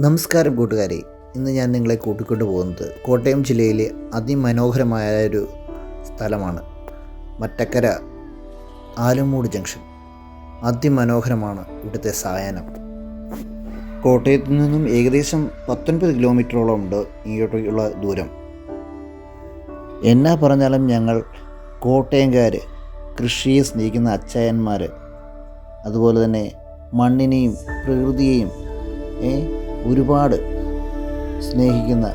നമസ്കാരം കൂട്ടുകാരെ, ഇന്ന് ഞാൻ നിങ്ങളെ കൂട്ടിക്കൊണ്ടു പോകുന്നത് കോട്ടയം ജില്ലയിലെ അതിമനോഹരമായ ഒരു സ്ഥലമാണ്. മറ്റക്കര ആലുമൂട് ജംഗ്ഷൻ. അതിമനോഹരമാണ് ഇവിടുത്തെ സായാഹ്നം. കോട്ടയത്തു നിന്നും ഏകദേശം 19 കിലോമീറ്ററോളം ഉണ്ട് ഇങ്ങോട്ടുള്ള ദൂരം. എന്നാ പറഞ്ഞാലും ഞങ്ങൾ കോട്ടയംകാർ, കൃഷിയെ സ്നേഹിക്കുന്ന അച്ചായന്മാർ, അതുപോലെ തന്നെ മണ്ണിനെയും പ്രകൃതിയെയും ഒരുപാട് സ്നേഹിക്കുന്ന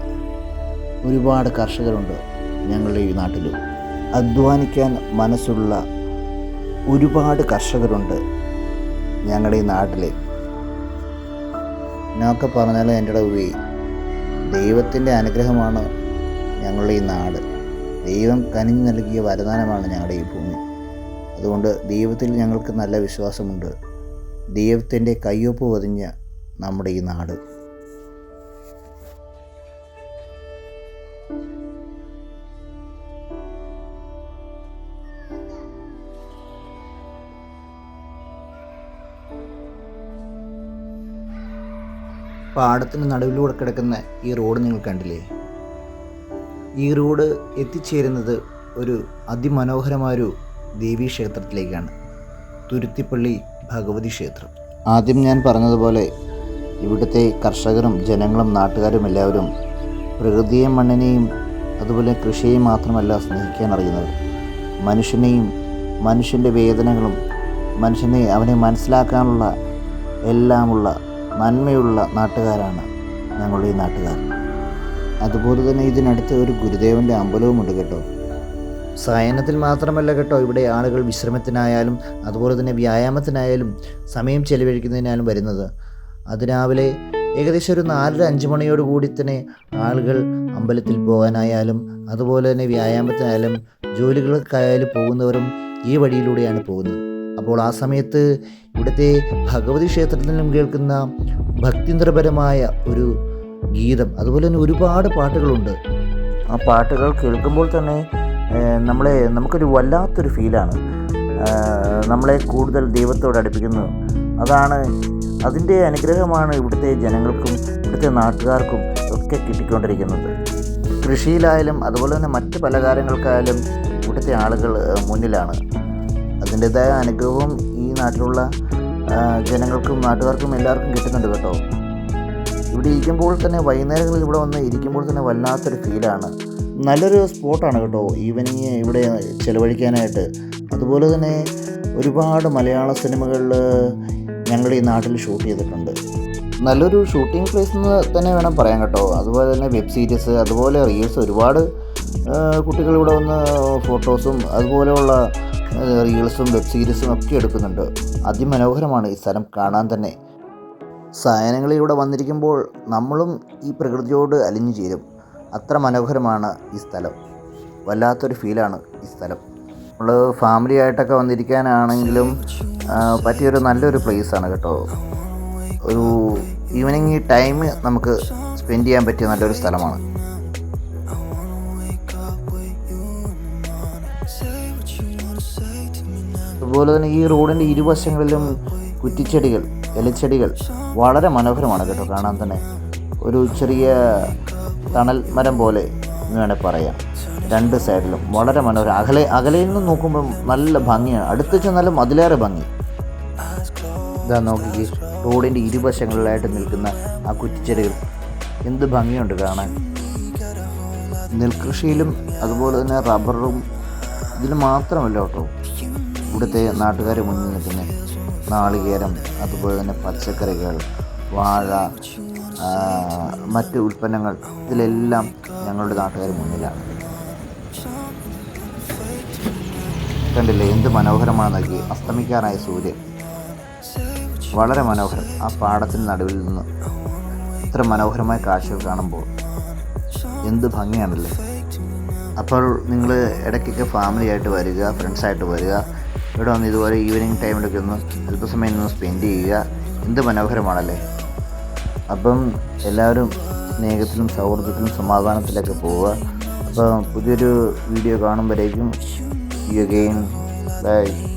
ഒരുപാട് കർഷകരുണ്ട് ഞങ്ങളുടെ ഈ നാട്ടിൽ. അധ്വാനിക്കാൻ മനസ്സുള്ള ഒരുപാട് കർഷകരുണ്ട് ഞങ്ങളുടെ ഈ നാട്ടിൽ. എന്നൊക്കെ പറഞ്ഞാൽ എൻ്റെ ഉവ്വേ, ദൈവത്തിൻ്റെ അനുഗ്രഹമാണ് ഞങ്ങളുടെ ഈ നാട്. ദൈവം കനിഞ്ഞു നൽകിയ വരദാനമാണ് ഞങ്ങളുടെ ഈ ഭൂമി. അതുകൊണ്ട് ദൈവത്തിൽ ഞങ്ങൾക്ക് നല്ല വിശ്വാസമുണ്ട്. ദൈവത്തിൻ്റെ കയ്യൊപ്പ് പതിഞ്ഞ നമ്മുടെ ഈ നാട്. പാടത്തിന് നടുവിലൂടെ കിടക്കുന്ന ഈ റോഡ് നിങ്ങൾ കണ്ടില്ലേ? ഈ റോഡ് എത്തിച്ചേരുന്നത് ഒരു അതിമനോഹരമായൊരു ദേവീക്ഷേത്രത്തിലേക്കാണ്, തുരുത്തിപ്പള്ളി ഭഗവതി ക്ഷേത്രം. ആദ്യം ഞാൻ പറഞ്ഞതുപോലെ ഇവിടുത്തെ കർഷകരും ജനങ്ങളും നാട്ടുകാരും എല്ലാവരും പ്രകൃതിയെയും മണ്ണിനെയും അതുപോലെ കൃഷിയെയും മാത്രമല്ല സ്നേഹിക്കാൻ അറിയുന്നവർ. മനുഷ്യനെയും മനുഷ്യൻ്റെ വേദനകളും മനുഷ്യനെ അവനെ മനസ്സിലാക്കാനുള്ള എല്ലാമുള്ള നന്മയുള്ള നാട്ടുകാരാണ് ഞങ്ങളുടെ ഈ നാട്ടുകാർ. അതുപോലെ തന്നെ ഇതിനടുത്ത് ഒരു ഗുരുദേവൻ്റെ അമ്പലവുമുണ്ട് കേട്ടോ. സായാഹ്നത്തിൽ മാത്രമല്ല കേട്ടോ, ഇവിടെ ആളുകൾ വിശ്രമത്തിനായാലും അതുപോലെ തന്നെ വ്യായാമത്തിനായാലും സമയം ചെലവഴിക്കുന്നതിനാലും വരുന്നത്. അതിരാവിലെ ഏകദേശം ഒരു 4-5 മണിയോട് കൂടി തന്നെ ആളുകൾ അമ്പലത്തിൽ പോകാനായാലും അതുപോലെ തന്നെ വ്യായാമത്തിനായാലും ജോലികൾക്കായാലും പോകുന്നവരും ഈ വഴിയിലൂടെയാണ് പോകുന്നത്. അപ്പോൾ ആ സമയത്ത് ഇവിടുത്തെ ഭഗവതി ക്ഷേത്രത്തിൽ നിന്നും കേൾക്കുന്ന ഭക്തിനിർഭരമായ ഒരു ഗീതം, അതുപോലെ തന്നെ ഒരുപാട് പാട്ടുകളുണ്ട്. ആ പാട്ടുകൾ കേൾക്കുമ്പോൾ തന്നെ നമുക്കൊരു വല്ലാത്തൊരു ഫീലാണ്. നമ്മളെ കൂടുതൽ ദൈവത്തോട് അടുപ്പിക്കുന്നു. അതിൻ്റെ അനുഗ്രഹമാണ് ഇവിടുത്തെ ജനങ്ങൾക്കും ഇവിടുത്തെ നാട്ടുകാർക്കും ഒക്കെ കിട്ടിക്കൊണ്ടിരിക്കുന്നത്. കൃഷിയിലായാലും അതുപോലെ തന്നെ മറ്റ് പല കാര്യങ്ങൾക്കായാലും ഇവിടുത്തെ ആളുകൾ മുന്നിലാണ്. അതിൻ്റേതായ അനുഗ്രഹവും ഈ നാട്ടിലുള്ള ജനങ്ങൾക്കും നാട്ടുകാർക്കും എല്ലാവർക്കും കിട്ടുന്നുണ്ട് കേട്ടോ. ഇവിടെ ഇരിക്കുമ്പോൾ തന്നെ വൈകുന്നേരങ്ങളിൽ ഇവിടെ വന്ന് ഇരിക്കുമ്പോൾ തന്നെ വല്ലാത്തൊരു ഫീലാണ്. നല്ലൊരു സ്പോട്ടാണ് കേട്ടോ ഈവനിങ് ഇവിടെ ചിലവഴിക്കാനായിട്ട്. അതുപോലെ തന്നെ ഒരുപാട് മലയാള സിനിമകളിൽ ഞങ്ങളുടെ ഈ നാട്ടിൽ ഷൂട്ട് ചെയ്തിട്ടുണ്ട്. നല്ലൊരു ഷൂട്ടിംഗ് പ്ലേസ് എന്ന് തന്നെ വേണം പറയാൻ കേട്ടോ. അതുപോലെ തന്നെ വെബ് സീരീസ്, അതുപോലെ റീൽസ്, ഒരുപാട് കുട്ടികൾ ഇവിടെ വന്ന് ഫോട്ടോസും അതുപോലെയുള്ള റീൽസും വെബ് സീരീസും ഒക്കെ എടുക്കുന്നുണ്ട്. അതിമനോഹരമാണ് ഈ സ്ഥലം കാണാൻ തന്നെ. സായാഹ്നങ്ങളിൽ ഇവിടെ വന്നിരിക്കുമ്പോൾ നമ്മളും ഈ പ്രകൃതിയോട് അലിഞ്ഞു ചേരും. അത്ര മനോഹരമാണ് ഈ സ്ഥലം. വല്ലാത്തൊരു ഫീലാണ് ഈ സ്ഥലം. നമ്മൾ ഫാമിലി ആയിട്ടൊക്കെ വന്നിരിക്കാനാണെങ്കിലും പറ്റിയൊരു നല്ലൊരു പ്ലേസാണ് കേട്ടോ. ഒരു ഈവനിങ് ടൈം നമുക്ക് സ്പെൻഡ് ചെയ്യാൻ പറ്റിയ നല്ലൊരു സ്ഥലമാണ്. അതുപോലെ തന്നെ ഈ റോഡിൻ്റെ ഇരുവശങ്ങളിലും കുറ്റിച്ചെടികൾ, ഇലച്ചെടികൾ വളരെ മനോഹരമാണ് കേട്ടോ കാണാൻ തന്നെ. ഒരു ചെറിയ തണൽ മരം പോലെ എന്ന് വേണേൽ പറയാം. 2 സൈഡിലും വളരെ മനോഹരം. അകലയിൽ നിന്ന് നോക്കുമ്പോൾ നല്ല ഭംഗിയാണ്, അടുത്ത് ചെന്നാലും അതിലേറെ ഭംഗി. ഇതാ നോക്കി, റോഡിൻ്റെ ഇരുവശങ്ങളിലായിട്ട് നിൽക്കുന്ന ആ കുറ്റിച്ചെടികൾ എന്ത് ഭംഗിയുണ്ട് കാണാൻ. നെൽകൃഷിയിലും അതുപോലെ തന്നെ റബ്ബറും ഇതിൽ മാത്രമല്ല കേട്ടോ ഇവിടുത്തെ നാട്ടുകാർ മുന്നിൽ നിൽക്കുന്ന നാളികേരം, അതുപോലെ തന്നെ പച്ചക്കറികൾ, വാഴ, മറ്റ് ഉൽപ്പന്നങ്ങൾ, ഇതിലെല്ലാം ഞങ്ങളുടെ നാട്ടുകാർ മുന്നിലാണ്. കണ്ടില്ലേ എന്ത് മനോഹരമാണ് നോക്കി. അസ്തമിക്കാറായ സൂര്യൻ വളരെ മനോഹരം. ആ പാടത്തിന് നടുവിൽ നിന്ന് ഇത്ര മനോഹരമായ കാഴ്ചകൾ കാണുമ്പോൾ എന്ത് ഭംഗിയാണല്ലേ. അപ്പോൾ നിങ്ങൾ ഇടയ്ക്കൊക്കെ ഫാമിലി ആയിട്ട് വരിക, ഫ്രണ്ട്സായിട്ട് വരിക. ഇവിടെ വന്ന് ഇതുപോലെ ഈവനിങ് ടൈമിലൊക്കെ ഒന്ന് അല്പസമയം ഒന്ന് സ്പെൻഡ് ചെയ്യുക. എന്ത് മനോഹരമാണല്ലേ. അപ്പം എല്ലാവരും സ്നേഹത്തിലും സൗഹൃദത്തിലും സമാധാനത്തിലൊക്കെ പോവുക. അപ്പോൾ പുതിയൊരു video കാണുമ്പോഴേക്കും see you again. Bye.